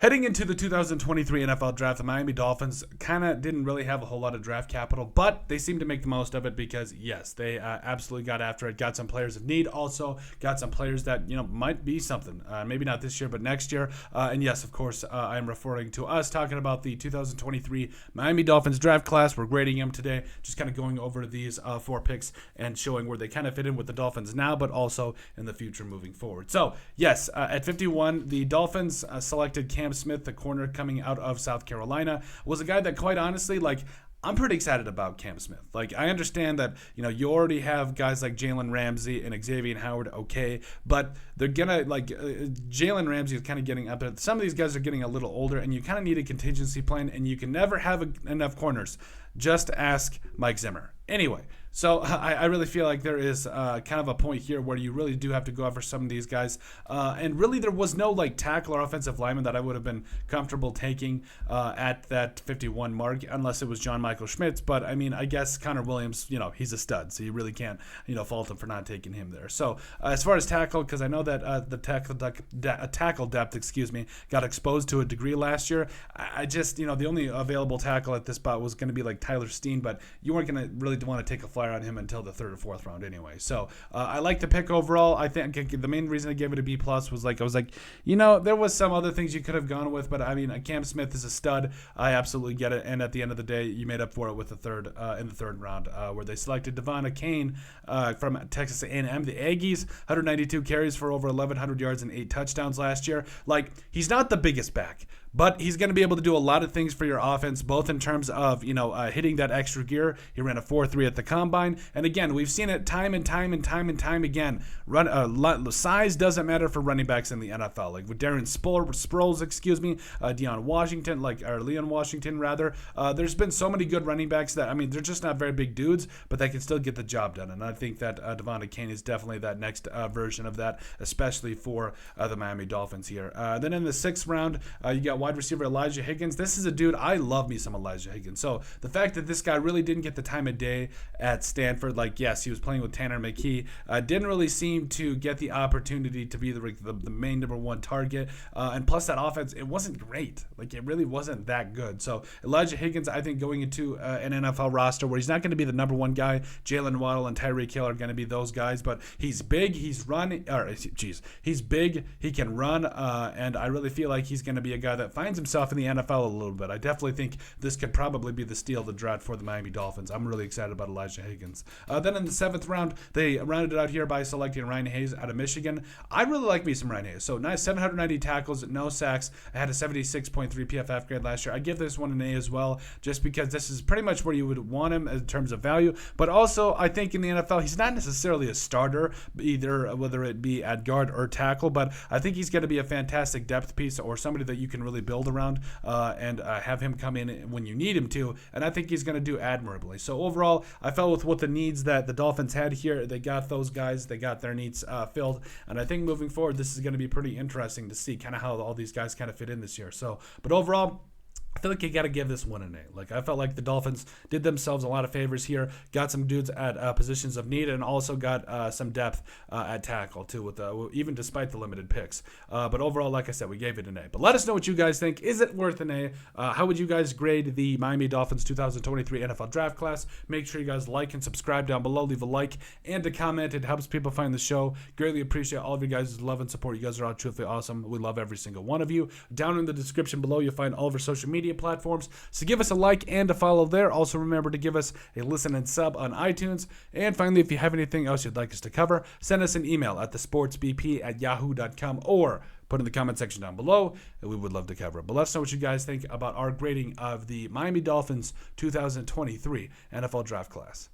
Heading into the 2023 NFL Draft, the Miami Dolphins kind of didn't really have a whole lot of draft capital, but they seemed to make the most of it because, yes, they absolutely got after it, got some players of need, also got some players that, might be something. Maybe not this year, but next year. And yes, of course, I'm referring to us talking about the 2023 Miami Dolphins draft class. We're grading them today, just kind of going over these 4 picks and showing where they kind of fit in with the Dolphins now, but also in the future moving forward. So, yes, at 51, the Dolphins selected Cam Smith, the corner coming out of South Carolina, was a guy that, quite honestly, I'm pretty excited about Cam Smith. I understand that, you already have guys like Jalen Ramsey and Xavier Howard, okay, but they're going to, Jalen Ramsey is kind of getting up. Some of these guys are getting a little older, and you kind of need a contingency plan, and you can never have enough corners. Just ask Mike Zimmer. Anyway, so I really feel like there is kind of a point here where you really do have to go out for some of these guys. And really there was no tackle or offensive lineman that I would have been comfortable taking at that 51 mark, unless it was John Michael Schmitz. But I mean, I guess Connor Williams, he's a stud, so you really can't, fault him for not taking him there. So as far as tackle, because I know that the tackle depth, got exposed to a degree last year. I just, the only available tackle at this spot was going to be Tyler Steen, but you weren't going to really want to take a flyer on him until the 3rd or 4th round anyway. So I like the pick overall. I think the main reason I gave it a B+ was I was there was some other things you could have gone with, but I mean, Cam Smith is a stud. I absolutely get it. And at the end of the day, you made up for it with the third in the 3rd round, where they selected Devon Kane from Texas A&M. The Aggies, 192 carries for over 1,100 yards and 8 touchdowns last year. He's not the biggest back, but he's going to be able to do a lot of things for your offense, both in terms of, hitting that extra gear. He ran a 4.3 at the combine. And again, we've seen it time and time again. Size doesn't matter for running backs in the NFL. With Darren Sproles, Leon Washington, rather. There's been so many good running backs that, they're just not very big dudes, but they can still get the job done. And I think that Devon Kane is definitely that next version of that, especially for the Miami Dolphins here. Then in the 6th round, you got wide receiver Elijah Higgins. This is a dude, I love me some Elijah Higgins. So the fact that this guy really didn't get the time of day at Stanford, yes, he was playing with Tanner McKee, didn't really seem to get the opportunity to be the main number 1 target. And plus that offense, it wasn't great. It really wasn't that good. So Elijah Higgins, I think going into an NFL roster where he's not going to be the number 1 guy, Jalen Waddle and Tyreek Hill are going to be those guys, but he's big, he's big, he can run, and I really feel like he's going to be a guy that finds himself in the NFL a little bit. I definitely think this could probably be the steal of the draft for the Miami Dolphins. I'm really excited about Elijah Higgins. Then in the 7th round, they rounded it out here by selecting Ryan Hayes out of Michigan. I really like me some Ryan Hayes. So nice, 790 tackles, no sacks. I had a 76.3 PFF grade last year. I give this one an A as well, just because this is pretty much where you would want him in terms of value. But also, I think in the NFL, he's not necessarily a starter, either whether it be at guard or tackle, but I think he's going to be a fantastic depth piece or somebody that you can really build around and have him come in when you need him to, and I think he's going to do admirably. So overall, I felt with what the needs that the Dolphins had here, they got those guys, they got their needs filled, and I think moving forward, this is going to be pretty interesting to see kind of how all these guys kind of fit in this year. So, but overall, I feel like you got to give this one an A. I felt like the Dolphins did themselves a lot of favors here, got some dudes at positions of need, and also got some depth at tackle too, with even despite the limited picks. But overall, like I said, we gave it an A. But let us know what you guys think. Is it worth an A? How would you guys grade the Miami Dolphins 2023 NFL Draft class? Make sure you guys like and subscribe down below. Leave a like and a comment. It helps people find the show. Greatly appreciate all of you guys' love and support. You guys are all truthfully awesome. We love every single one of you. Down in the description below, you'll find all of our social media platforms, so give us a like and a follow there. Also remember to give us a listen and sub on iTunes. And finally, if you have anything else you'd like us to cover, send us an email at thesportsbp@yahoo.com or put in the comment section down below, and we would love to cover it. But let us know what you guys think about our grading of the Miami Dolphins 2023 NFL Draft class.